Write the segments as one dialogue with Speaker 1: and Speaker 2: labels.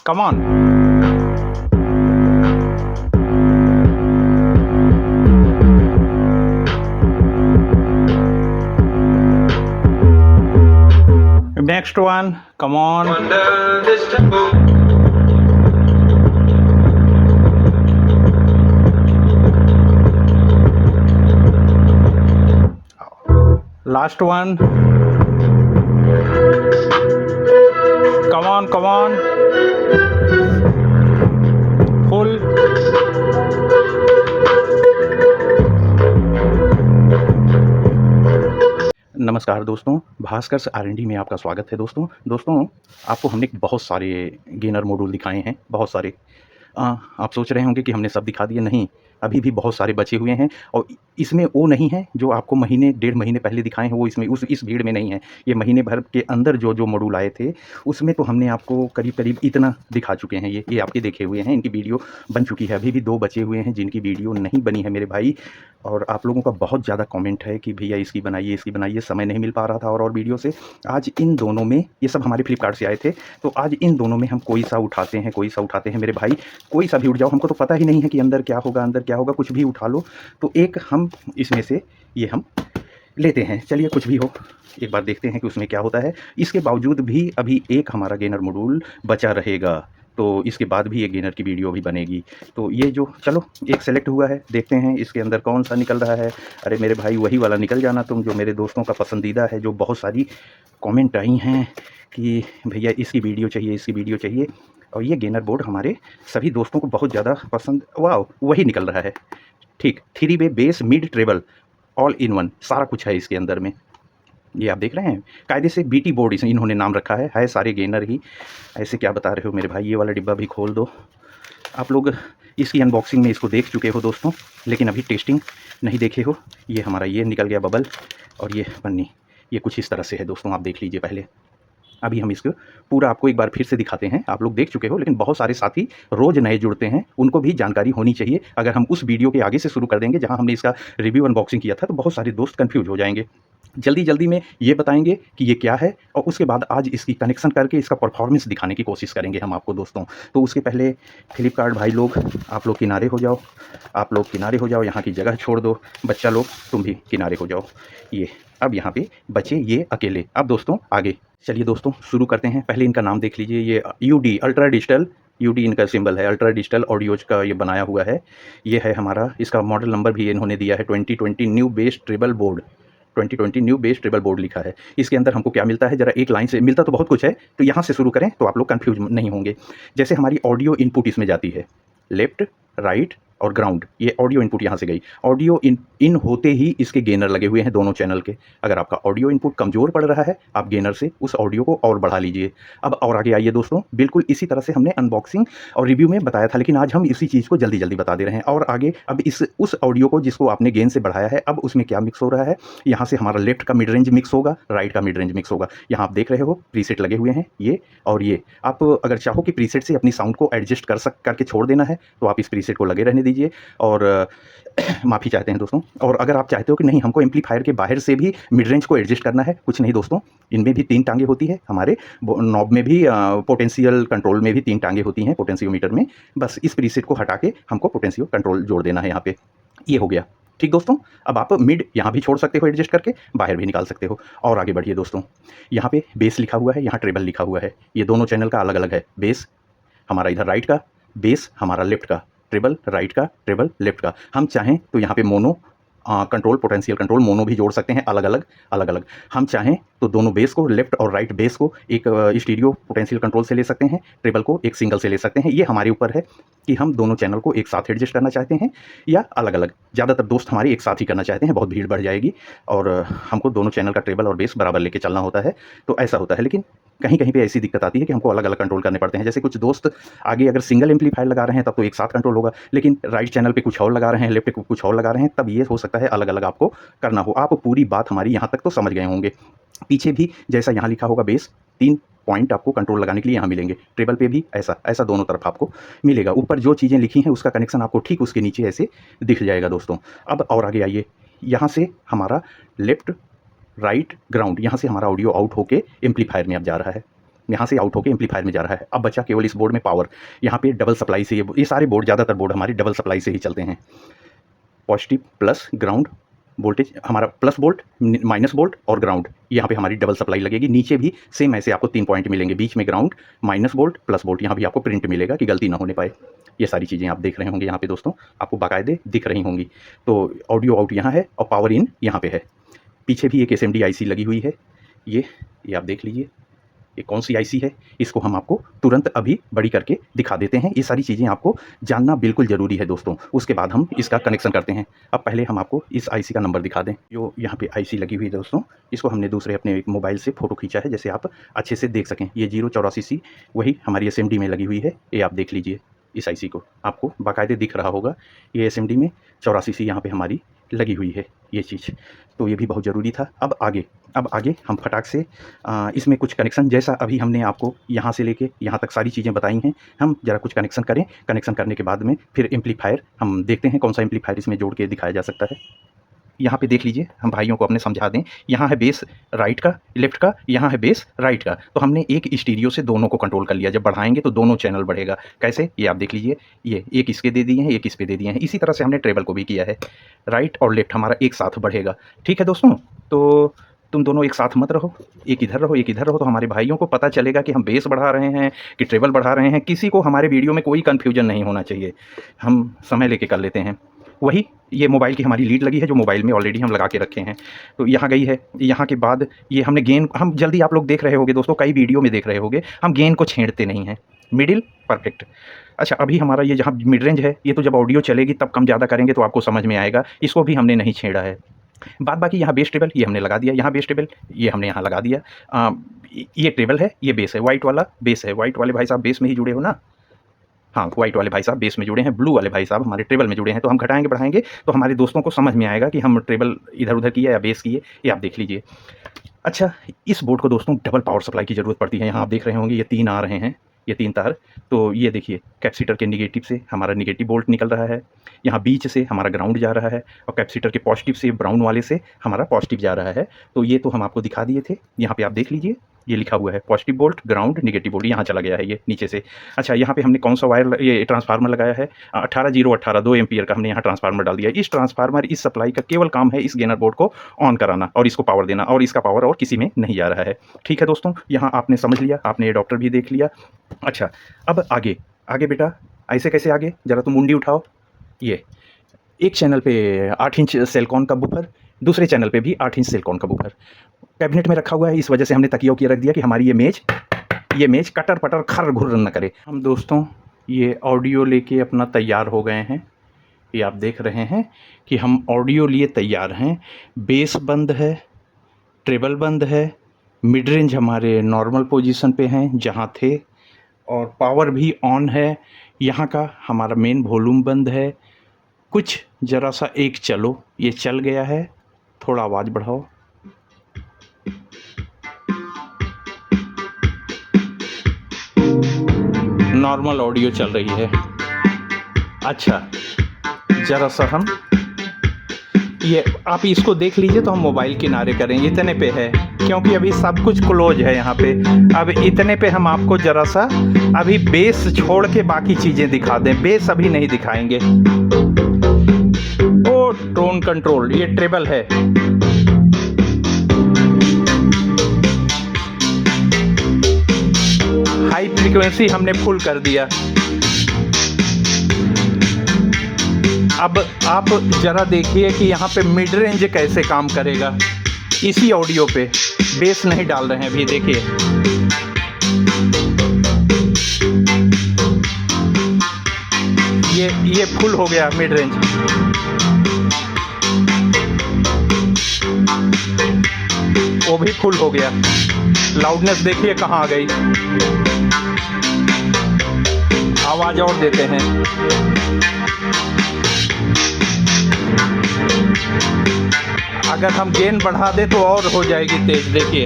Speaker 1: Come on. Next one. Come on.
Speaker 2: Wonder this tempo.
Speaker 1: Last one. Come on, come on. Full. नमस्कार दोस्तों, भास्कर्स R&D में आपका स्वागत है दोस्तों आपको हमने बहुत सारे गेनर मॉड्यूल दिखाए हैं, बहुत सारे। आप सोच रहे होंगे कि हमने सब दिखा दिए, नहीं, अभी भी बहुत सारे बचे हुए हैं और इसमें वो नहीं है जो आपको महीने डेढ़ महीने पहले दिखाए हैं, वो इसमें इस भीड़ में नहीं है। ये महीने भर के अंदर जो मॉड्यूल आए थे उसमें तो हमने आपको करीब इतना दिखा चुके हैं। ये आपके देखे हुए हैं, इनकी वीडियो बन चुकी है। अभी भी 2 बचे हुए हैं जिनकी वीडियो नहीं बनी है मेरे भाई। और आप लोगों का बहुत ज़्यादा कमेंट है कि भैया इसकी बनाइए, समय नहीं मिल पा रहा था और वीडियो से। आज इन दोनों में, ये सब हमारे फ्लिपकार्ट से आए थे, तो आज इन दोनों में हम कोई सा उठाते हैं मेरे भाई। कोई सा भी उठ जाओ, हमको तो पता ही नहीं है कि अंदर क्या होगा, कुछ भी उठा लो। तो एक हम इसमें से ये हम लेते हैं। चलिए, कुछ भी हो, एक बार देखते हैं कि उसमें क्या होता है। इसके बावजूद भी अभी एक हमारा गेनर मॉड्यूल बचा रहेगा, तो इसके बाद भी एक गेनर की वीडियो भी बनेगी। तो ये जो, चलो एक सेलेक्ट हुआ है, देखते हैं इसके अंदर कौन सा निकल रहा है। अरे मेरे भाई, वही वाला निकल जाना तुम, जो मेरे दोस्तों का पसंदीदा है, जो बहुत सारी कमेंट आई हैं कि भैया इसकी वीडियो चाहिए। और ये गेनर बोर्ड हमारे सभी दोस्तों को बहुत ज़्यादा पसंद, वाह, वही निकल रहा है। ठीक, 3 way bass mid treble all in one, सारा कुछ है इसके अंदर में। ये आप देख रहे हैं, कायदे से बीटी बोर्ड इसे इन्होंने नाम रखा है सारे गेनर ही। ऐसे क्या बता रहे हो मेरे भाई, ये वाला डिब्बा भी खोल दो। आप लोग इसकी अनबॉक्सिंग में इसको देख चुके हो दोस्तों, लेकिन अभी टेस्टिंग नहीं देखे हो। ये हमारा ये निकल गया बबल, और ये पन्नी, ये कुछ इस तरह से है दोस्तों, आप देख लीजिए पहले। अभी हम इसको पूरा आपको एक बार फिर से दिखाते हैं। आप लोग देख चुके हो, लेकिन बहुत सारे साथी रोज़ नए जुड़ते हैं, उनको भी जानकारी होनी चाहिए। अगर हम उस वीडियो के आगे से शुरू कर देंगे जहां हमने इसका रिव्यू अनबॉक्सिंग किया था, तो बहुत सारे दोस्त कंफ्यूज हो जाएंगे। जल्दी में ये बताएंगे कि ये क्या है, और उसके बाद आज इसकी कनेक्शन करके इसका परफॉर्मेंस दिखाने की कोशिश करेंगे हम आपको दोस्तों। तो उसके पहले फ्लिपकार्ट भाई लोग, आप लोग किनारे हो जाओ, यहाँ की जगह छोड़ दो। बच्चा लोग, तुम भी किनारे हो जाओ। ये अब यहाँ पे बचे ये अकेले। अब दोस्तों आगे चलिए दोस्तों, शुरू करते हैं। पहले इनका नाम देख लीजिए, ये UD अल्ट्रा डिजिटल, UD इनका सिंबल है, अल्ट्रा डिजिटल ऑडियोज का ये बनाया हुआ है। ये है हमारा, इसका मॉडल नंबर भी इन्होंने दिया है 2020 new bass treble board, 2020 new bass treble board लिखा है। इसके अंदर हमको क्या मिलता है, जरा एक लाइन से, मिलता तो बहुत कुछ है, तो यहाँ से शुरू करें तो आप लोग कंफ्यूज नहीं होंगे। जैसे हमारी ऑडियो इनपुट इसमें जाती है, लेफ्ट, राइट और ग्राउंड, ये ऑडियो इनपुट यहाँ से गई। ऑडियो इन होते ही इसके गेनर लगे हुए हैं दोनों चैनल के। अगर आपका ऑडियो इनपुट कमज़ोर पड़ रहा है, आप गेनर से उस ऑडियो को और बढ़ा लीजिए। अब और आगे आइए दोस्तों, बिल्कुल इसी तरह से हमने अनबॉक्सिंग और रिव्यू में बताया था, लेकिन आज हम इसी चीज़ को जल्दी बता दे रहे हैं। और आगे अब उस ऑडियो को जिसको आपने गेन से बढ़ाया है, अब उसमें क्या मिक्स हो रहा है, यहाँ से हमारा लेफ्ट का मिड रेंज मिक्स होगा, राइट का मिड रेंज मिक्स होगा। यहाँ आप देख रहे हो प्रीसेट लगे हुए हैं, ये और ये। आप अगर चाहो कि प्रीसेट से अपनी साउंड को एडजस्ट करके छोड़ देना है, तो आप इस प्रीसेट को लगे रहने दीजिए। और माफ़ी चाहते हैं दोस्तों। और अगर आप चाहते हो कि नहीं, हमको एम्पलीफायर के बाहर से भी मिड रेंज को एडजस्ट करना है, कुछ नहीं दोस्तों, इनमें भी 3 टांगे होती है। हमारे नॉब में भी, पोटेंशियल कंट्रोल में भी 3 टांगे होती हैं, पोटेंशियोमीटर में। बस इस प्रीसेट को हटा के हमको पोटेंशियो कंट्रोल जोड़ देना है यहाँ पे। ये हो गया, ठीक दोस्तों। अब आप मिड यहाँ भी छोड़ सकते हो एडजस्ट करके, बाहर भी निकाल सकते हो। और आगे बढ़िए दोस्तों, यहाँ पे बेस लिखा हुआ है, यहाँ ट्रेबल लिखा हुआ है। ये दोनों चैनल का अलग अलग है। बेस हमारा इधर राइट का, बेस हमारा लेफ्ट का, ट्रेबल राइट का, ट्रेबल लेफ्ट का। हम चाहें तो यहाँ पे mono control, potential control, mono भी जोड़ सकते हैं, अलग अलग। हम चाहें तो दोनों बेस को, लेफ्ट और राइट बेस को एक स्टीरियो पोटेंशियल कंट्रोल से ले सकते हैं, ट्रेबल को एक सिंगल से ले सकते हैं। ये हमारे ऊपर है कि हम दोनों चैनल को एक साथ एडजस्ट करना चाहते हैं या अलग अलग। ज़्यादातर दोस्त हमारे एक साथ ही करना चाहते हैं, बहुत भीड़ बढ़ जाएगी और हमको दोनों चैनल का ट्रेबल और बेस बराबर लेके चलना होता है, तो ऐसा होता है। लेकिन कहीं पे ऐसी दिक्कत आती है कि हमको अलग अलग कंट्रोल करने पड़ते हैं। जैसे कुछ दोस्त आगे अगर सिंगल एम्पलीफायर लगा रहे हैं, तब तो एक साथ कंट्रोल होगा, लेकिन राइट चैनल पे कुछ और लगा रहे हैं, लेफ्ट पे कुछ और लगा रहे हैं, तब ये हो सकता है अलग अलग आपको करना हो। आप पूरी बात हमारी यहाँ तक तो समझ गए होंगे। पीछे भी जैसा यहाँ लिखा होगा बेस, 3 पॉइंट आपको कंट्रोल लगाने के लिए यहाँ मिलेंगे। ट्रेबल पे भी ऐसा दोनों तरफ आपको मिलेगा। ऊपर जो चीज़ें लिखी हैं उसका कनेक्शन आपको ठीक उसके नीचे ऐसे दिख जाएगा दोस्तों। अब और आगे आइए, यहाँ से हमारा लेफ्ट, राइट, ग्राउंड, यहाँ से हमारा ऑडियो आउट होके एम्पलीफायर में अब जा रहा है। यहाँ से आउट होकर एम्पलीफायर में जा रहा है। अब बचा केवल इस बोर्ड में पावर। यहाँ पे डबल सप्लाई से ये सारे बोर्ड, ज़्यादातर बोर्ड हमारे डबल सप्लाई से ही चलते हैं। पॉजिटिव प्लस ग्राउंड वोल्टेज हमारा, प्लस वोल्ट माइनस वोल्ट और ग्राउंड, यहाँ पे हमारी डबल सप्लाई लगेगी। नीचे भी सेम ऐसे आपको 3 पॉइंट मिलेंगे, बीच में ground, minus volt, plus volt. यहाँ भी आपको प्रिंट मिलेगा कि गलती ना होने पाए। ये सारी चीज़ें आप देख रहे होंगे यहाँ पे दोस्तों, आपको बाकायदे दिख रही होंगी। तो ऑडियो आउट यहाँ है और पावर इन यहाँ पे है। पीछे भी एक SMD IC लगी हुई है। ये आप देख लीजिए, ये कौन सी IC है, इसको हम आपको तुरंत अभी बड़ी करके दिखा देते हैं। ये सारी चीज़ें आपको जानना बिल्कुल ज़रूरी है दोस्तों, उसके बाद हम इसका कनेक्शन करते हैं। अब पहले हम आपको इस IC का नंबर दिखा दें। जो यहाँ पे IC लगी हुई है दोस्तों, इसको हमने दूसरे अपने एक मोबाइल से फ़ोटो खींचा है, जैसे आप अच्छे से देख सकें। ये 084C वही हमारी SMD में लगी हुई है। ये आप देख लीजिए, इस IC को आपको बाकायदे दिख रहा होगा। ये SMD में 84C यहाँ पे हमारी लगी हुई है ये चीज़, तो ये भी बहुत ज़रूरी था। अब आगे हम फटाक से इसमें कुछ कनेक्शन, जैसा अभी हमने आपको यहाँ से लेके यहाँ तक सारी चीज़ें बताई हैं, हम ज़रा कुछ कनेक्शन करें। कनेक्शन करने के बाद में फिर एम्पलीफायर हम देखते हैं कौन सा एम्पलीफायर इसमें जोड़ के दिखाया जा सकता है। यहाँ पे देख लीजिए, हम भाइयों को अपने समझा दें। यहाँ है बेस राइट का, लेफ़्ट का, यहाँ है बेस राइट का। तो हमने एक स्टीरियो से दोनों को कंट्रोल कर लिया। जब बढ़ाएंगे तो दोनों चैनल बढ़ेगा। कैसे, ये आप देख लीजिए। ये एक इसके दे दिए हैं, एक इस पे दे दिए हैं। इसी तरह से हमने ट्रेबल को भी किया है। राइट और लेफ़्ट हमारा एक साथ बढ़ेगा। ठीक है दोस्तों, तो तुम दोनों एक साथ मत रहो, एक इधर रहो, एक इधर रहो, तो हमारे भाइयों को पता चलेगा कि हम बेस बढ़ा रहे हैं कि ट्रेबल बढ़ा रहे हैं। किसी को हमारे वीडियो में कोई कन्फ्यूजन नहीं होना चाहिए। हम समय लेके कर लेते हैं। वही ये मोबाइल की हमारी लीड लगी है, जो मोबाइल में ऑलरेडी हम लगा के रखे हैं। तो यहाँ गई है। यहाँ के बाद ये हमने गेन, हम जल्दी आप लोग देख रहे होंगे दोस्तों, कई वीडियो में देख रहे होंगे, हम गेन को छेड़ते नहीं हैं। Middle perfect. अच्छा, अभी हमारा ये जहाँ मिड रेंज है, ये तो जब ऑडियो चलेगी तब कम ज़्यादा करेंगे तो आपको समझ में आएगा। इसको भी हमने नहीं छेड़ा है। बाद बाकी यहाँ बेस टेबल ये हमने लगा दिया, यहाँ बेस टेबल ये हमने यहाँ लगा दिया। ये टेबल है, ये बेस है, वाइट वाला बेस है। वाइट वाले भाई साहब बेस में ही जुड़े हो ना? हाँ, वाइट वाले भाई साहब बेस में जुड़े हैं, ब्लू वाले भाई साहब हमारे ट्रेबल में जुड़े हैं। तो हम घटाएंगे बढ़ाएंगे तो हमारे दोस्तों को समझ में आएगा कि हम ट्रेबल इधर उधर किए या बेस किए। ये आप देख लीजिए। अच्छा, इस बोर्ड को दोस्तों डबल पावर सप्लाई की ज़रूरत पड़ती है। यहाँ आप देख रहे होंगे ये 3 आ रहे हैं, ये 3 तार। तो ये देखिए, कैपेसिटर के निगेटिव से हमारा निगेटिव वोल्ट निकल रहा है, यहाँ बीच से हमारा ग्राउंड जा रहा है, और कैपेसिटर के पॉजिटिव से ब्राउन वाले से हमारा पॉजिटिव जा रहा है। तो ये तो हम आपको दिखा दिए थे। यहाँ पे आप देख लीजिए, ये लिखा हुआ है positive volt, ground, negative volt, यहाँ चला गया है ये नीचे से। अच्छा, यहाँ पे हमने कौन सा वायर, ये ट्रांसफार्मर लगाया है 18018 2 एम्पियर का हमने यहाँ ट्रांसफार्मर डाल दिया। इस ट्रांसफार्मर, इस सप्लाई का केवल काम है इस गेनर बोर्ड को ऑन कराना और इसको पावर देना, और इसका पावर और किसी में नहीं जा रहा है। ठीक है दोस्तों, यहाँ आपने समझ लिया, आपने एडाप्टर भी देख लिया। अच्छा, अब आगे बेटा, ऐसे कैसे आगे, ज़रा तुम मुंडी उठाओ। ये एक चैनल पे 8 इंच सेलकॉन का बुफर, दूसरे चैनल पे भी 8 इंच सेलकॉन का बुफर कैबिनेट में रखा हुआ है। इस वजह से हमने तकियों की रख दिया कि हमारी ये मेज कटर पटर खर घुर न करे। हम दोस्तों ये ऑडियो लेके अपना तैयार हो गए हैं। ये आप देख रहे हैं कि हम ऑडियो लिए तैयार हैं। बेस बंद है, ट्रेबल बंद है, मिड रेंज हमारे नॉर्मल पोजीशन पे हैं जहाँ थे, और पावर भी ऑन है। यहाँ का हमारा मेन वॉल्यूम बंद है। कुछ ज़रा सा एक चलो, ये चल गया है, थोड़ा आवाज़ बढ़ाओ। नॉर्मल ऑडियो चल रही है। अच्छा, ज़रा सा हम ये आप इसको देख लीजिए, तो हम मोबाइल किनारे करें, इतने पे है क्योंकि अभी सब कुछ क्लोज है यहाँ पे। अब इतने पे हम आपको ज़रा सा अभी बेस छोड़ के बाकी चीज़ें दिखा दें। बेस अभी नहीं दिखाएंगे। ओ, टोन कंट्रोल, ये ट्रेबल है। हाई फ्रीक्वेंसी हमने फुल कर दिया। अब आप ज़रा देखिए कि यहाँ पे मिड रेंज कैसे काम करेगा। इसी ऑडियो पे बेस नहीं डाल रहे हैं अभी, देखिए। ये फुल हो गया मिड रेंज। वो भी फुल हो गया। लाउडनेस देखिए कहाँ आ गई। आवाज़ और देते हैं। अगर हम गेन बढ़ा दें तो और हो जाएगी तेज, देखिए।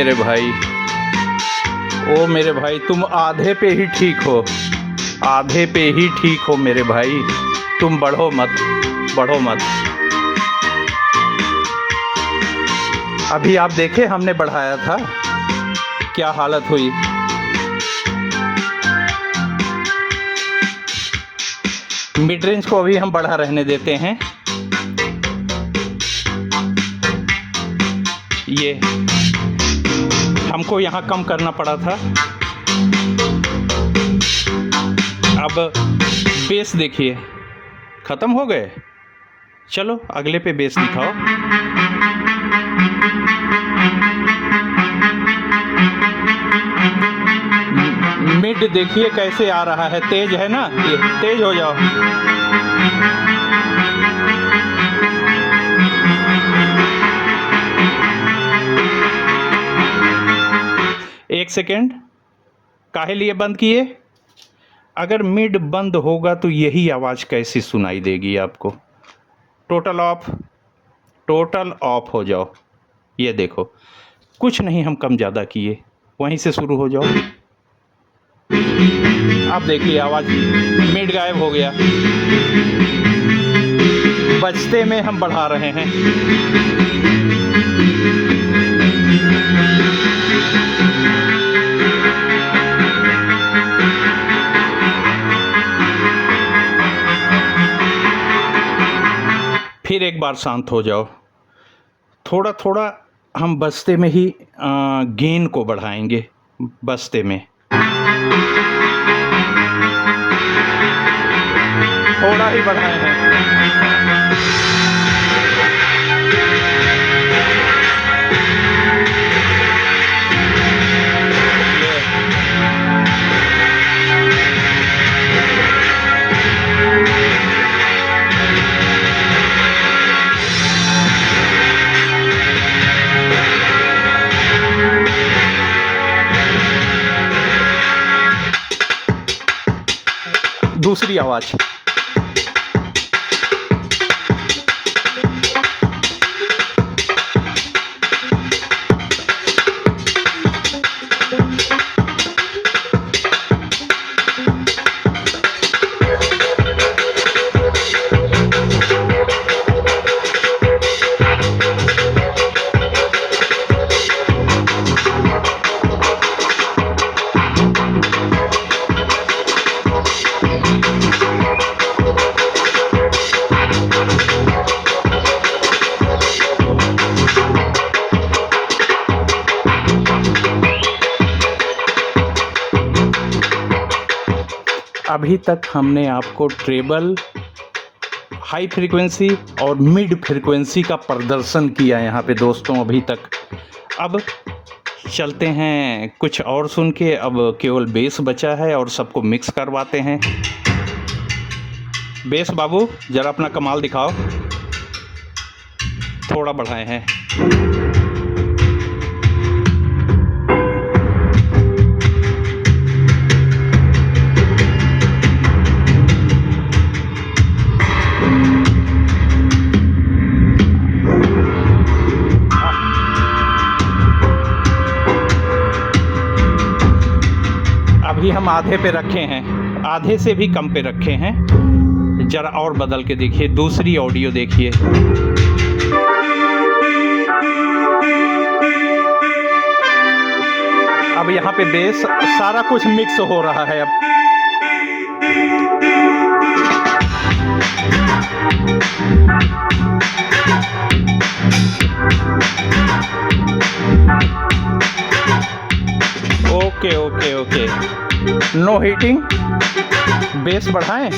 Speaker 1: मेरे भाई, ओ मेरे भाई, तुम आधे पे ही ठीक हो, आधे पे ही ठीक हो मेरे भाई, तुम बढ़ो मत, बढ़ो मत। अभी आप देखे हमने बढ़ाया था, क्या हालत हुई। मिड रेंज को अभी हम बढ़ा रहने देते हैं। ये हमको यहाँ कम करना पड़ा था। अब बेस देखिए, ख़त्म हो गए। चलो अगले पे बेस दिखाओ। मिड देखिए कैसे आ रहा है, तेज है ना, ये तेज हो जाओ। एक सेकेंड, काहे लिए बंद किए? अगर मिड बंद होगा तो यही आवाज़ कैसी सुनाई देगी आपको। टोटल ऑफ, टोटल ऑफ हो जाओ। ये देखो, कुछ नहीं हम कम ज़्यादा किए, वहीं से शुरू हो जाओ। अब देखिए आवाज़, मिड गायब हो गया। बजते में हम बढ़ा रहे हैं। फिर एक बार शांत हो जाओ। थोड़ा थोड़ा हम बजते में ही गेन को बढ़ाएंगे, बजते में थोड़ा ही बढ़ाए हैं। दूसरी आवाज़, अभी तक हमने आपको ट्रेबल, हाई फ्रीक्वेंसी और मिड फ्रीक्वेंसी का प्रदर्शन किया यहाँ पे दोस्तों अभी तक। अब चलते हैं कुछ और सुन के। अब केवल बेस बचा है और सबको मिक्स करवाते हैं। बेस बाबू ज़रा अपना कमाल दिखाओ। थोड़ा बढ़ाए हैं। अभी हम आधे पे रखे हैं, आधे से भी कम पे रखे हैं। जरा और बदल के देखिए, दूसरी ऑडियो देखिए। अब यहाँ पे बेस सारा कुछ मिक्स हो रहा है। अब okay okay okay, no heating. Bass बढ़ाएं।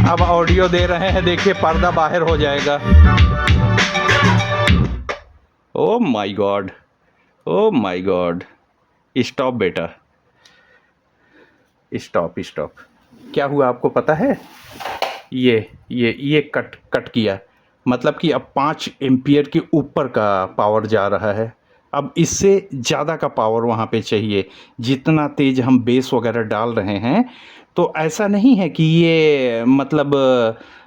Speaker 1: अब ऑडियो दे रहे हैं, देखिए पर्दा बाहर हो जाएगा। Oh my God, oh my God. Stop बेटा, स्टॉप स्टॉप। क्या हुआ आपको पता है? ये कट किया, मतलब कि अब 5 एम्पियर के ऊपर का पावर जा रहा है। अब इससे ज़्यादा का पावर वहाँ पे चाहिए। जितना तेज़ हम बेस वगैरह डाल रहे हैं, तो ऐसा नहीं है कि ये मतलब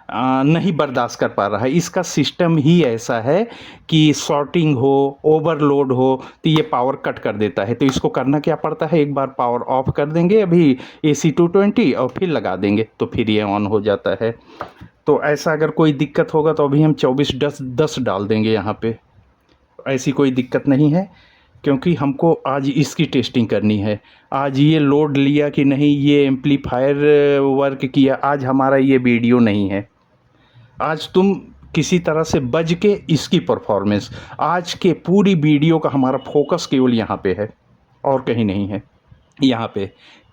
Speaker 1: नहीं बर्दाश्त कर पा रहा है। इसका सिस्टम ही ऐसा है कि शॉर्टिंग हो, ओवरलोड हो तो ये पावर कट कर देता है। तो इसको करना क्या पड़ता है, एक बार पावर ऑफ कर देंगे अभी AC 220 और फिर लगा देंगे तो फिर ये ऑन हो जाता है। तो ऐसा अगर कोई दिक्कत होगा तो अभी हम 24-10 डाल देंगे यहाँ पे। ऐसी कोई दिक्कत नहीं है, क्योंकि हमको आज इसकी टेस्टिंग करनी है। आज ये लोड लिया कि नहीं, ये एम्पलीफायर वर्क किया, आज हमारा ये वीडियो नहीं है। आज तुम किसी तरह से बज के इसकी परफॉर्मेंस, आज के पूरी वीडियो का हमारा फोकस केवल यहाँ पे है और कहीं नहीं है। यहाँ पे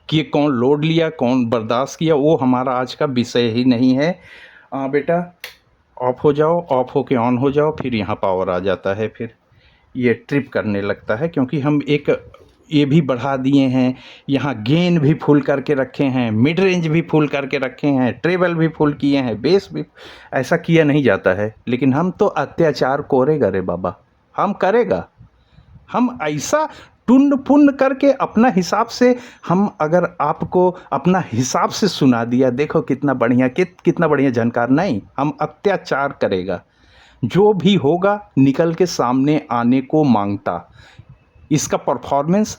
Speaker 1: कि कौन लोड लिया, कौन बर्दाश्त किया, वो हमारा आज का विषय ही नहीं है। बेटा ऑफ हो जाओ, ऑफ हो के ऑन हो जाओ, फिर यहाँ पावर आ जाता है, फिर ये ट्रिप करने लगता है। क्योंकि हम एक ये भी बढ़ा दिए हैं, यहाँ गेन भी फुल करके रखे हैं, मिड रेंज भी फुल करके रखे हैं, ट्रेबल भी फुल किए हैं, बेस भी। ऐसा किया नहीं जाता है, लेकिन हम तो अत्याचार करेगा रे बाबा, हम करेगा। हम ऐसा टुन्न पुन्न करके अपना हिसाब से, हम अगर आपको अपना हिसाब से सुना दिया, देखो कितना बढ़िया, कितना बढ़िया जानकार। नहीं, हम अत्याचार करेगा। जो भी होगा निकल के सामने आने को मांगता। इसका परफॉर्मेंस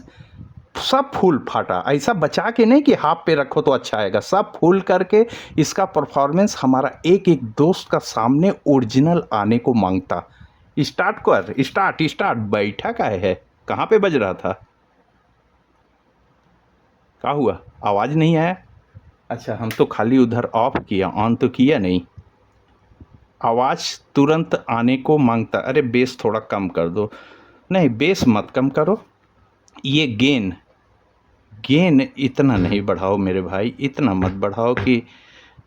Speaker 1: सब फुल फाटा, ऐसा बचा के नहीं कि हाफ पे रखो तो अच्छा आएगा, सब फुल करके इसका परफॉर्मेंस हमारा एक एक दोस्त का सामने ओरिजिनल आने को मांगता। स्टार्ट कर, स्टार्ट। बैठा काहे है, कहाँ पे बज रहा था, क्या हुआ, आवाज़ नहीं आया? अच्छा, हम तो खाली उधर ऑफ किया, ऑन तो किया नहीं। आवाज़ तुरंत आने को मांगता। अरे बेस थोड़ा कम कर दो। नहीं, बेस मत कम करो, ये गेन इतना नहीं बढ़ाओ मेरे भाई, इतना मत बढ़ाओ कि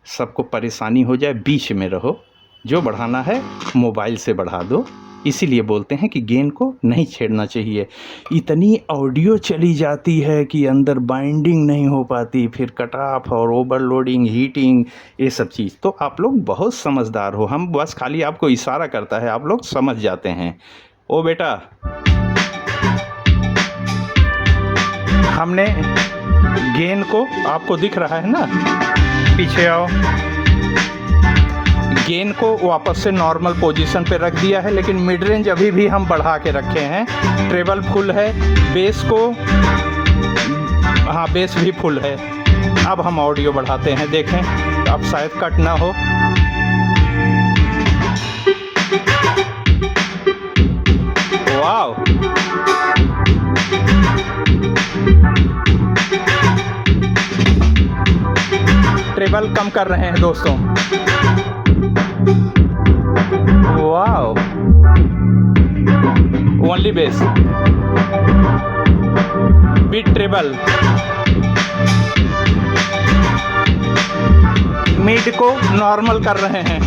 Speaker 1: सबको परेशानी हो जाए। बीच में रहो, जो बढ़ाना है मोबाइल से बढ़ा दो। इसीलिए बोलते हैं कि गेन को नहीं छेड़ना चाहिए। इतनी ऑडियो चली जाती है कि अंदर बाइंडिंग नहीं हो पाती, फिर कट ऑफ और ओवरलोडिंग, हीटिंग, ये सब चीज़। तो आप लोग बहुत समझदार हो, हम बस खाली आपको इशारा करता है, आप लोग समझ जाते हैं। ओ बेटा, हमने गेन को, आपको दिख रहा है ना, पीछे आओ, गेन को वापस से नॉर्मल पोजीशन पे रख दिया है, लेकिन मिड रेंज अभी भी हम बढ़ा के रखे हैं। ट्रेबल फुल है, बेस को, हाँ बेस भी फुल है। अब हम ऑडियो बढ़ाते हैं, देखें अब शायद कट ना हो। वाव, ट्रेबल कम कर रहे हैं दोस्तों। Wow, only bass, beat treble, mid को नॉर्मल कर रहे हैं।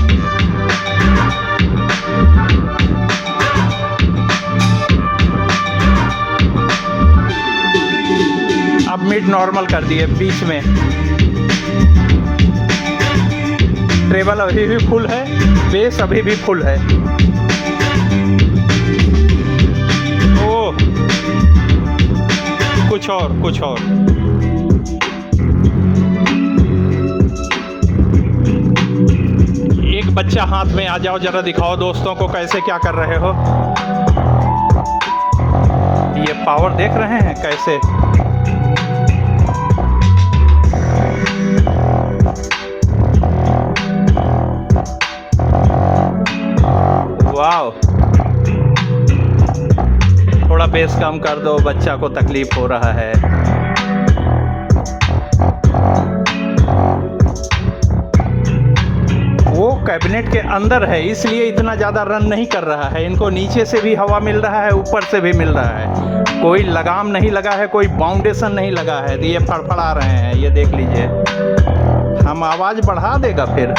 Speaker 1: अब मिड नॉर्मल कर दिए, बीच में ट्रेबल अभी भी फुल है, बेस अभी भी फुल है। ओह, कुछ और। एक बच्चा हाथ में आ जाओ, जरा दिखाओ दोस्तों को कैसे क्या कर रहे हो। ये पावर देख रहे हैं कैसे, वाओ। थोड़ा बेस कम कर दो, बच्चा को तकलीफ हो रहा है। वो कैबिनेट के अंदर है, इसलिए इतना ज़्यादा रन नहीं कर रहा है। इनको नीचे से भी हवा मिल रहा है, ऊपर से भी मिल रहा है। कोई लगाम नहीं लगा है, कोई बाउंडेशन नहीं लगा है, तो ये फड़फड़ा रहे हैं। ये देख लीजिए, हम आवाज़ बढ़ा देगा फिर।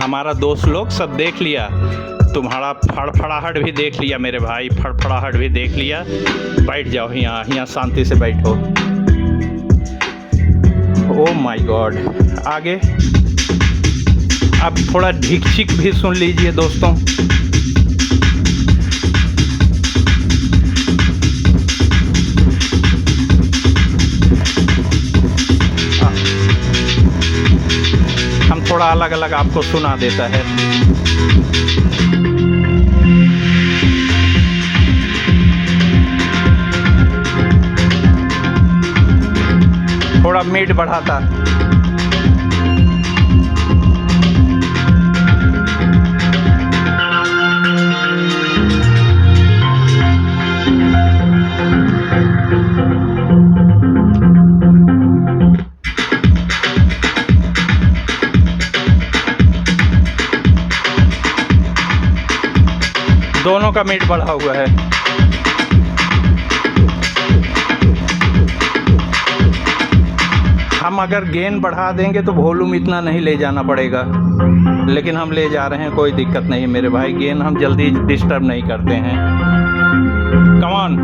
Speaker 1: हमारा दोस्त लोग सब देख लिया, तुम्हारा फड़फड़ाहट भी देख लिया मेरे भाई, फड़फड़ाहट भी देख लिया। बैठ जाओ यहाँ शांति से बैठो। ओ माय गॉड, आगे अब थोड़ा ढिक छिक भी सुन लीजिए दोस्तों। थोड़ा अलग अलग आपको सुना देता है। थोड़ा मिड बढ़ाता। दोनों का मिड बढ़ा हुआ है। हम अगर गेन बढ़ा देंगे तो वॉल्यूम इतना नहीं ले जाना पड़ेगा, लेकिन हम ले जा रहे हैं, कोई दिक्कत नहीं मेरे भाई। गेन हम जल्दी डिस्टर्ब नहीं करते हैं। Come on.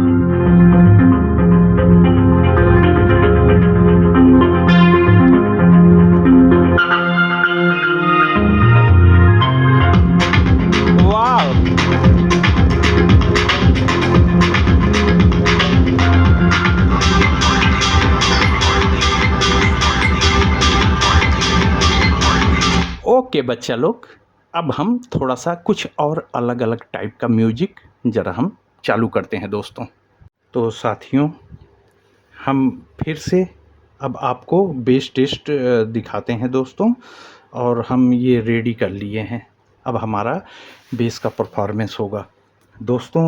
Speaker 1: वाह, ओके बच्चा लोग, अब हम थोड़ा सा कुछ और अलग अलग टाइप का म्यूजिक ज़रा हम चालू करते हैं दोस्तों। तो साथियों, हम फिर से अब आपको बेस टेस्ट दिखाते हैं दोस्तों, और हम ये रेडी कर लिए हैं। अब हमारा बेस का परफॉर्मेंस होगा दोस्तों।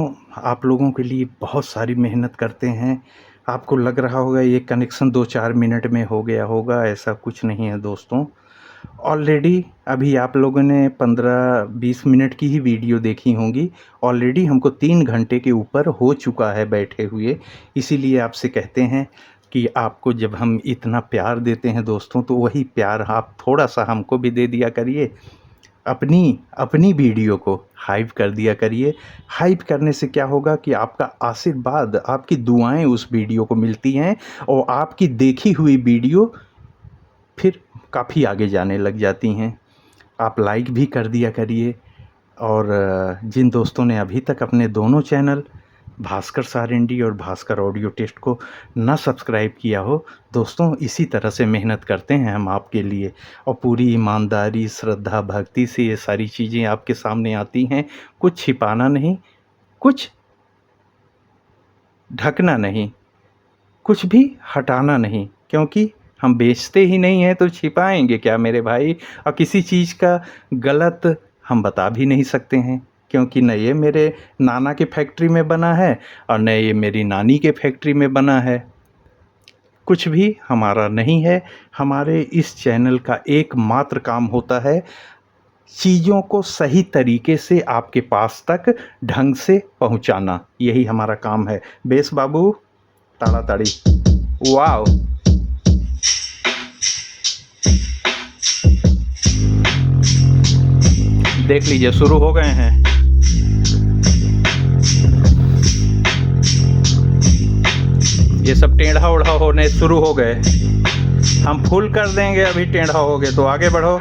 Speaker 1: आप लोगों के लिए बहुत सारी मेहनत करते हैं। आपको लग रहा होगा ये कनेक्शन 2-4 मिनट में हो गया होगा, ऐसा कुछ नहीं है दोस्तों। ऑलरेडी अभी आप लोगों ने 15-20 मिनट की ही वीडियो देखी होंगी। ऑलरेडी हमको 3 घंटे के ऊपर हो चुका है बैठे हुए। इसीलिए आपसे कहते हैं कि आपको जब हम इतना प्यार देते हैं दोस्तों, तो वही प्यार आप थोड़ा सा हमको भी दे दिया करिए। अपनी वीडियो को हाइप कर दिया करिए। हाइप करने से क्या होगा कि आपका आशीर्वाद, आपकी दुआएं उस वीडियो को मिलती हैं, और आपकी देखी हुई वीडियो फिर काफ़ी आगे जाने लग जाती हैं। आप लाइक भी कर दिया करिए। और जिन दोस्तों ने अभी तक अपने दोनों चैनल भास्कर सारेंडी और भास्कर ऑडियो टेस्ट को ना सब्सक्राइब किया हो दोस्तों, इसी तरह से मेहनत करते हैं हम आपके लिए, और पूरी ईमानदारी, श्रद्धा, भक्ति से ये सारी चीज़ें आपके सामने आती हैं। कुछ छिपाना नहीं, कुछ ढकना नहीं, कुछ भी हटाना नहीं, क्योंकि हम बेचते ही नहीं हैं तो छिपाएंगे क्या मेरे भाई। और किसी चीज़ का गलत हम बता भी नहीं सकते हैं, क्योंकि न ये मेरे नाना के फैक्ट्री में बना है और न ये मेरी नानी के फैक्ट्री में बना है। कुछ भी हमारा नहीं है। हमारे इस चैनल का एकमात्र काम होता है चीज़ों को सही तरीके से आपके पास तक ढंग से पहुंचाना। यही हमारा काम है। बेस बाबू, ताड़ाताड़ी। वाह, देख लीजिए शुरू हो गए हैं। ये सब टेढ़ा उढ़ा होने शुरू हो गए। हम फुल कर देंगे, अभी टेढ़ा हो गए तो आगे बढ़ो।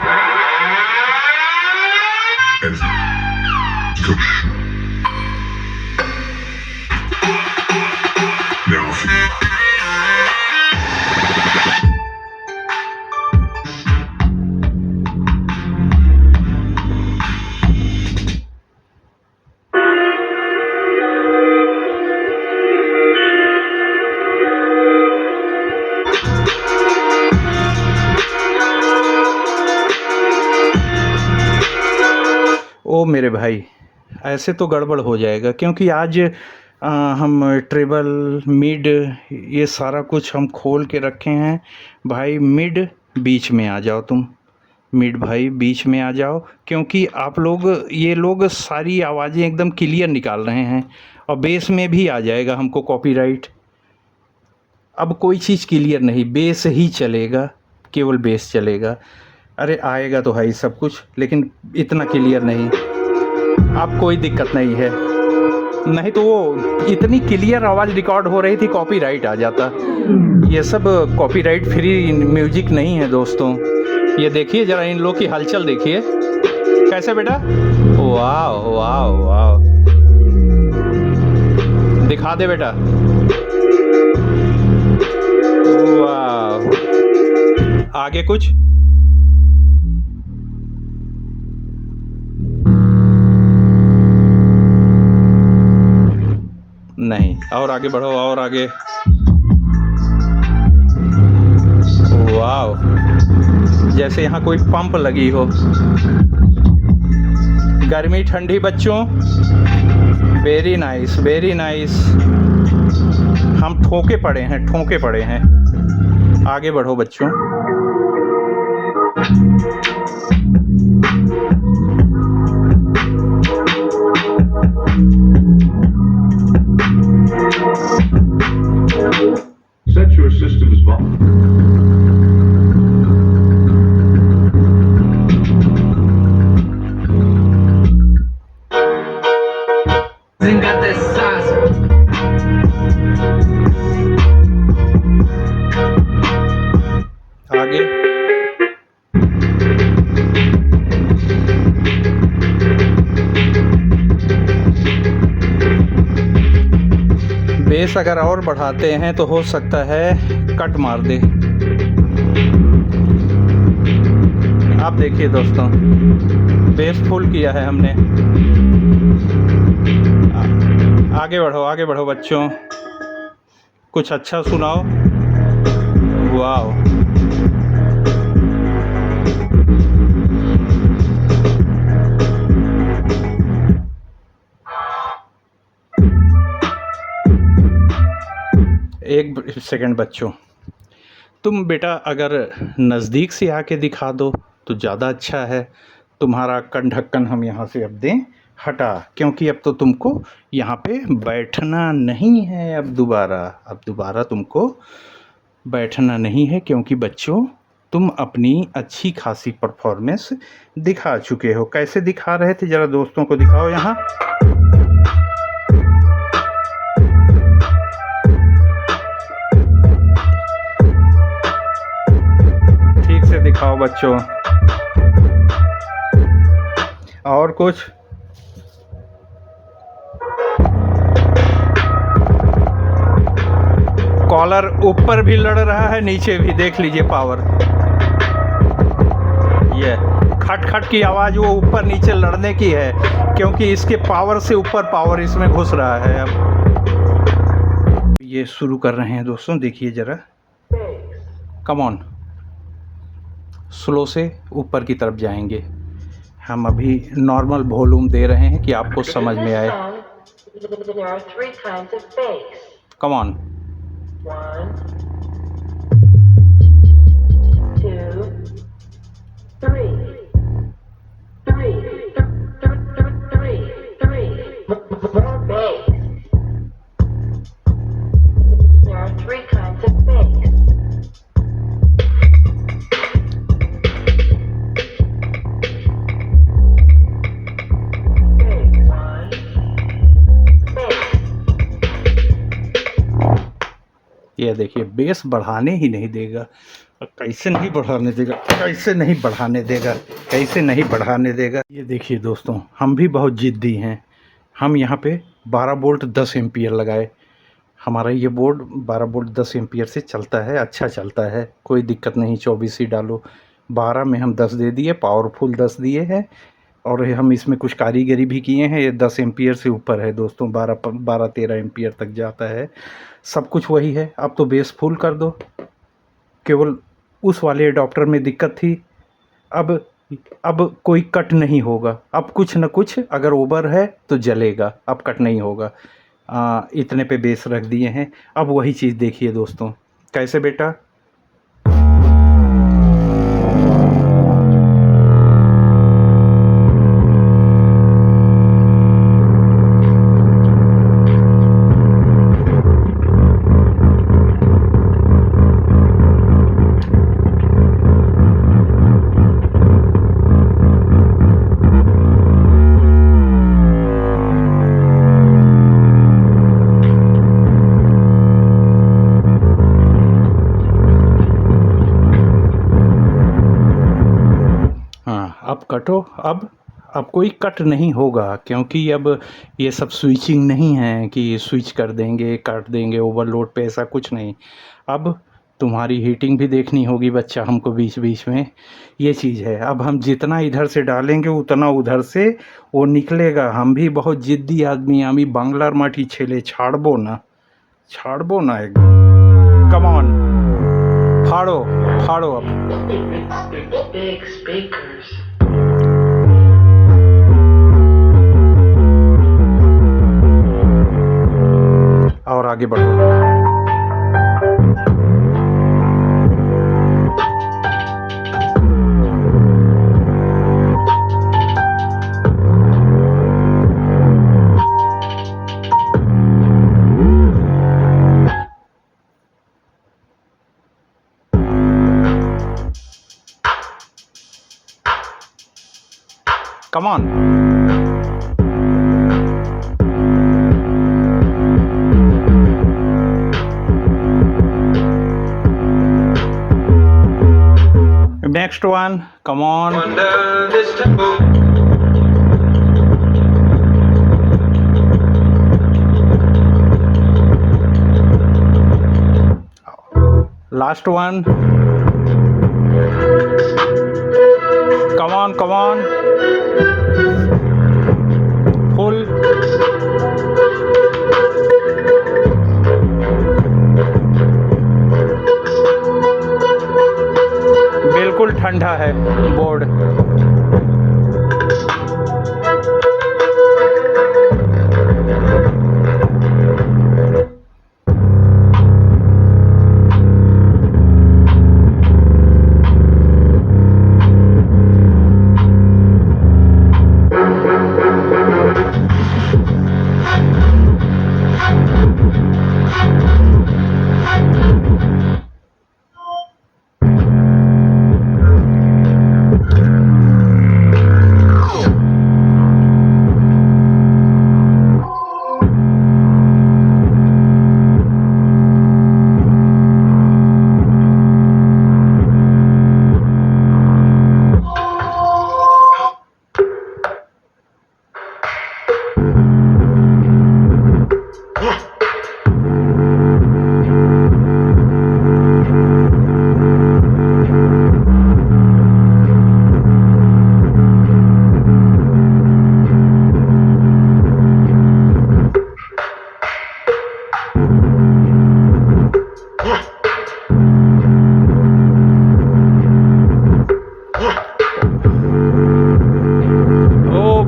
Speaker 1: ओ मेरे भाई, ऐसे तो गड़बड़ हो जाएगा, क्योंकि आज हम ट्रेबल, मिड, ये सारा कुछ हम खोल के रखे हैं। भाई मिड बीच में आ जाओ तुम, मिड भाई बीच में आ जाओ, क्योंकि आप लोग, ये लोग सारी आवाज़ें एकदम क्लियर निकाल रहे हैं। और बेस में भी आ जाएगा हमको कॉपीराइट। अब कोई चीज़ क्लियर नहीं, बेस ही चलेगा, केवल बेस चलेगा। अरे आएगा तो है सब कुछ, लेकिन इतना क्लियर नहीं। अब कोई दिक्कत नहीं है, नहीं तो वो इतनी क्लियर आवाज़ रिकॉर्ड हो रही थी, कॉपीराइट आ जाता। ये सब कॉपीराइट फ्री म्यूजिक नहीं है दोस्तों। ये देखिए ज़रा, इन लोग की हलचल देखिए कैसे बेटा। वाह वाह वाह, दिखा दे बेटा। वाह, आगे कुछ और आगे बढ़ो, और आगे। वाह, जैसे यहाँ कोई पंप लगी हो। गर्मी ठंडी बच्चों, वेरी नाइस वेरी नाइस। हम ठोके पड़े हैं, ठोके पड़े हैं। आगे बढ़ो बच्चों।
Speaker 2: Set your system's volume.
Speaker 3: Zingate Sasso.
Speaker 1: आगे। बेस अगर और बढ़ाते हैं तो हो सकता है कट मार दे। आप देखिए दोस्तों, बेस फुल किया है हमने। आगे बढ़ो बच्चों, कुछ अच्छा सुनाओ। वाह, एक सेकंड बच्चों, तुम बेटा अगर नज़दीक से आके दिखा दो तो ज़्यादा अच्छा है। तुम्हारा कन ढक्कन हम यहाँ से अब दें हटा, क्योंकि अब तो तुमको यहाँ पे बैठना नहीं है। अब दोबारा तुमको बैठना नहीं है, क्योंकि बच्चों तुम अपनी अच्छी खासी परफॉर्मेंस दिखा चुके हो। कैसे दिखा रहे थे, ज़रा दोस्तों को दिखाओ यहाँ। ठीक से दिखाओ बच्चों। और कुछ? कॉलर ऊपर भी लड़ रहा है, नीचे भी, देख लीजिए पावर। ये खट खट की आवाज़ वो ऊपर नीचे लड़ने की है, क्योंकि इसके पावर से ऊपर पावर इसमें घुस रहा है। अब ये शुरू कर रहे हैं दोस्तों, देखिए ज़रा। कम ऑन, स्लो से ऊपर की तरफ जाएंगे। हम अभी नॉर्मल वॉल्यूम दे रहे हैं कि आपको समझ में आए।
Speaker 4: There are 3 kinds of bass.
Speaker 1: Come on.
Speaker 4: 1, 2, 3. 3. 3. More bass. There are 3 kinds of bass.
Speaker 1: ये देखिए, बेस बढ़ाने ही नहीं देगा। कैसे नहीं बढ़ाने देगा, कैसे नहीं बढ़ाने देगा, कैसे नहीं बढ़ाने देगा। ये देखिए दोस्तों, हम भी बहुत जिद्दी हैं। हम यहाँ पे 12 वोल्ट 10 एम्पियर लगाए। हमारा ये बोर्ड 12 वोल्ट 10 एम्पियर से चलता है, अच्छा चलता है, कोई दिक्कत नहीं। 24 ही डालो, 12 में हम 10 दे दिए, पावरफुल 10 दिए हैं। और हम इसमें कुछ कारीगरी भी किए हैं। ये 10 एम्पियर से ऊपर है दोस्तों, 12-13 एम्पियर तक जाता है। सब कुछ वही है। अब तो बेस फुल कर दो। केवल उस वाले एडाप्टर में दिक्कत थी। अब कोई कट नहीं होगा। अब कुछ न कुछ अगर ओवर है तो जलेगा, अब कट नहीं होगा। इतने पे बेस रख दिए हैं। अब वही चीज़ देखिए दोस्तों, कैसे बेटा। अब कटो। अब कोई कट नहीं होगा, क्योंकि अब ये सब स्विचिंग नहीं है कि स्विच कर देंगे काट देंगे ओवरलोड पे, ऐसा कुछ नहीं। अब तुम्हारी हीटिंग भी देखनी होगी बच्चा हमको बीच बीच में, ये चीज़ है। अब हम जितना इधर से डालेंगे उतना उधर से वो निकलेगा। हम भी बहुत जिद्दी आदमी, আমি বাংলার মাটি ছেলে ছাড়বো না। छाड़बो ना एक कम ऑन फाड़ो फाड़ो अब
Speaker 4: Big speakers.
Speaker 1: और आगे बढ़ो come on next one come on last one come on full बिल्कुल ठंडा है बोर्ड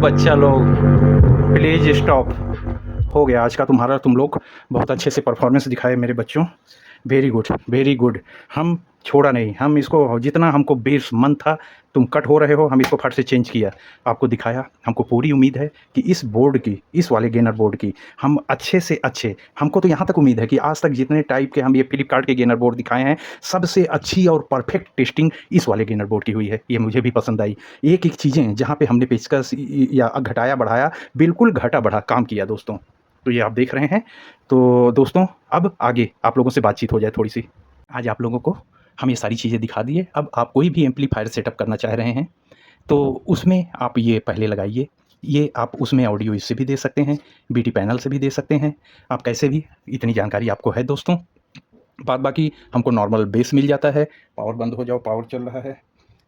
Speaker 1: बच्चा लोग प्लीज़ स्टॉप हो गया आज का तुम्हारा। तुम लोग बहुत अच्छे से परफॉर्मेंस दिखाए मेरे बच्चों, वेरी गुड वेरी गुड। हम छोड़ा नहीं, हम इसको जितना हमको बेस मन था तुम कट हो रहे हो, हम इसको फट से चेंज किया, आपको दिखाया। हमको पूरी उम्मीद है कि इस बोर्ड की, इस वाले गेनर बोर्ड की हम अच्छे से अच्छे, हमको तो यहाँ तक उम्मीद है कि आज तक जितने टाइप के हम ये फ्लिपकार्ट के गेनर बोर्ड दिखाए हैं सबसे अच्छी और परफेक्ट टेस्टिंग इस वाले गेनर बोर्ड की हुई है। ये मुझे भी पसंद आई। एक एक चीज़ें जहाँ पे हमने पेचकस या घटाया बढ़ाया, बिल्कुल घटा बढ़ा काम किया दोस्तों। तो ये आप देख रहे हैं। तो दोस्तों अब आगे आप लोगों से बातचीत हो जाए थोड़ी सी। आज आप लोगों को हम ये सारी चीज़ें दिखा दिए। अब आप कोई भी एम्पलीफायर सेटअप करना चाह रहे हैं तो उसमें आप ये पहले लगाइए। ये आप उसमें ऑडियो इससे भी दे सकते हैं, बीटी पैनल से भी दे सकते हैं, आप कैसे भी, इतनी जानकारी आपको है दोस्तों। बाद बाकी हमको नॉर्मल बेस मिल जाता है। पावर बंद हो जाओ, पावर चल रहा है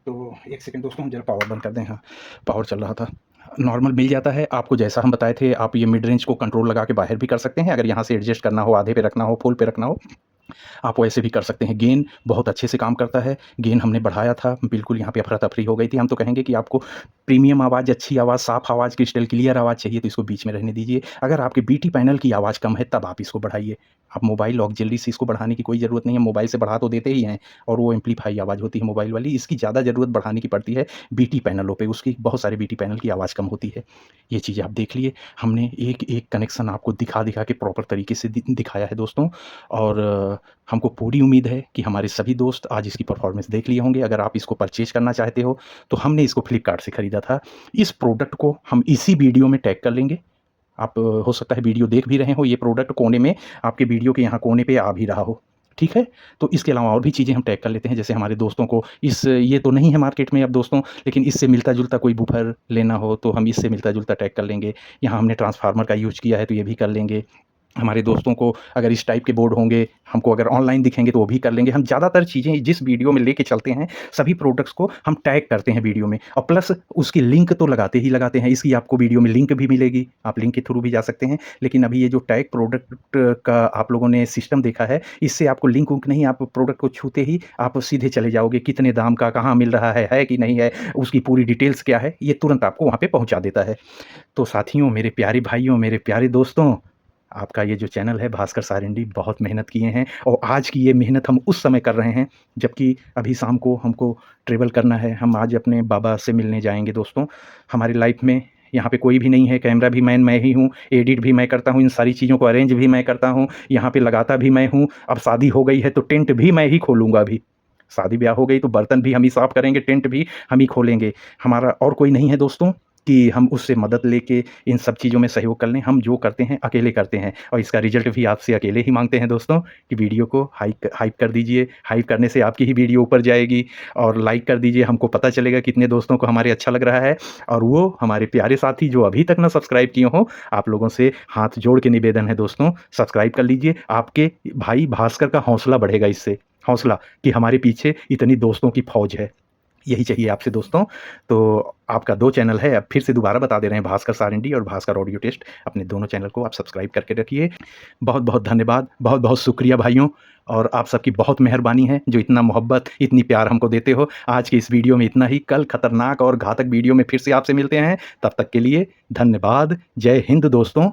Speaker 1: तो एक सेकंड दोस्तों, जरा पावर बंद कर दें। हाँ, पावर चल रहा था। नॉर्मल मिल जाता है आपको जैसा हम बताए थे। आप ये मिड रेंज को कंट्रोल लगा के बाहर भी कर सकते हैं, अगर यहाँ से एडजस्ट करना हो, आधे पे रखना हो, फुल पे रखना हो, आप वैसे भी कर सकते हैं। गेन बहुत अच्छे से काम करता है। गेन हमने बढ़ाया था, बिल्कुल यहाँ पे अफरा तफरी हो गई थी। हम तो कहेंगे कि आपको प्रीमियम आवाज़, अच्छी आवाज़, साफ आवाज़, क्रिस्टल क्लियर आवाज़ चाहिए तो इसको बीच में रहने दीजिए। अगर आपके बीटी पैनल की आवाज़ कम है तब आप इसको बढ़ाइए। आप मोबाइल ऑक्सिलरी से इसको बढ़ाने की कोई ज़रूरत नहीं है, मोबाइल से बढ़ा तो देते ही हैं और वो एम्पलीफाई आवाज़ होती है मोबाइल वाली। इसकी ज़्यादा ज़रूरत बढ़ाने की पड़ती है बीटी पैनलों पे, उसकी बहुत सारे बीटी पैनल की आवाज़ कम होती है। ये चीज़ें आप देख लिए। हमने एक एक कनेक्शन आपको दिखा दिखा के प्रॉपर तरीके से दिखाया है दोस्तों। और हमको पूरी उम्मीद है कि हमारे सभी दोस्त आज इसकी परफॉर्मेंस देख लिए होंगे। अगर आप इसको परचेज़ करना चाहते हो तो हमने इसको फ्लिपकार्ट से ख़रीदा था। इस प्रोडक्ट को हम इसी वीडियो में टैग कर लेंगे। आप हो सकता है वीडियो देख भी रहे हो, ये प्रोडक्ट कोने में आपके वीडियो के यहाँ कोने पे आ भी रहा हो, ठीक है। तो इसके अलावा और भी चीज़ें हम टैग कर लेते हैं। जैसे हमारे दोस्तों को ये तो नहीं है मार्केट में अब दोस्तों, लेकिन इससे मिलता जुलता कोई बूफर लेना हो तो हम इससे मिलता जुलता टैग कर लेंगे। यहाँ हमने ट्रांसफार्मर का यूज़ किया है तो ये भी कर लेंगे। हमारे दोस्तों को अगर इस टाइप के बोर्ड होंगे, हमको अगर ऑनलाइन दिखेंगे तो वो भी कर लेंगे। हम ज़्यादातर चीज़ें जिस वीडियो में लेके चलते हैं, सभी प्रोडक्ट्स को हम टैग करते हैं वीडियो में, और प्लस उसकी लिंक तो लगाते ही लगाते हैं। इसकी आपको वीडियो में लिंक भी मिलेगी, आप लिंक के थ्रू भी जा सकते हैं। लेकिन अभी ये जो टैग प्रोडक्ट का आप लोगों ने सिस्टम देखा है, इससे आपको लिंक वुंक नहीं, आप प्रोडक्ट को छूते ही आप सीधे चले जाओगे, कितने दाम का, कहाँ मिल रहा है कि नहीं है, उसकी पूरी डिटेल्स क्या है, ये तुरंत आपको वहाँ पे पहुँचा देता है। तो साथियों, मेरे प्यारे भाइयों, मेरे प्यारे दोस्तों, आपका ये जो चैनल है भास्कर सारिंडी, बहुत मेहनत किए हैं, और आज की ये मेहनत हम उस समय कर रहे हैं जबकि अभी शाम को हमको ट्रैवल करना है। हम आज अपने बाबा से मिलने जाएंगे दोस्तों। हमारी लाइफ में यहाँ पे कोई भी नहीं है, कैमरा भी मैं ही हूँ, एडिट भी मैं करता हूँ, इन सारी चीज़ों को अरेंज भी मैं करता हूँ, यहाँ पे लगाता भी मैं हूँ। अब शादी हो गई है तो टेंट भी मैं ही खोलूँगा। अभी शादी ब्याह हो गई तो बर्तन भी हम ही साफ़ करेंगे, टेंट भी हम ही खोलेंगे। हमारा और कोई नहीं है दोस्तों कि हम उससे मदद लेके इन सब चीज़ों में सहयोग कर लें। हम जो करते हैं अकेले करते हैं, और इसका रिजल्ट भी आपसे अकेले ही मांगते हैं दोस्तों कि वीडियो को हाइप कर दीजिए। हाइप करने से आपकी ही वीडियो ऊपर जाएगी, और लाइक कर दीजिए, हमको पता चलेगा कितने दोस्तों को हमारे अच्छा लग रहा है। और वो हमारे प्यारे साथी जो अभी तक ना सब्सक्राइब किए हों, आप लोगों से हाथ जोड़ के निवेदन है दोस्तों, सब्सक्राइब कर लीजिए। आपके भाई भास्कर का हौसला बढ़ेगा इससे, हौसला कि हमारे पीछे इतनी दोस्तों की फौज है। यही चाहिए आपसे दोस्तों। तो आपका 2 चैनल है, अब फिर से दोबारा बता दे रहे हैं, भास्कर सारिंडी और भास्कर ऑडियो टेस्ट। अपने दोनों चैनल को आप सब्सक्राइब करके रखिए। बहुत बहुत धन्यवाद, बहुत बहुत शुक्रिया भाइयों, और आप सबकी बहुत मेहरबानी है जो इतना मोहब्बत, इतनी प्यार हमको देते हो। आज की इस वीडियो में इतना ही। कल खतरनाक और घातक वीडियो में फिर से आपसे मिलते हैं। तब तक के लिए धन्यवाद। जय हिंद दोस्तों।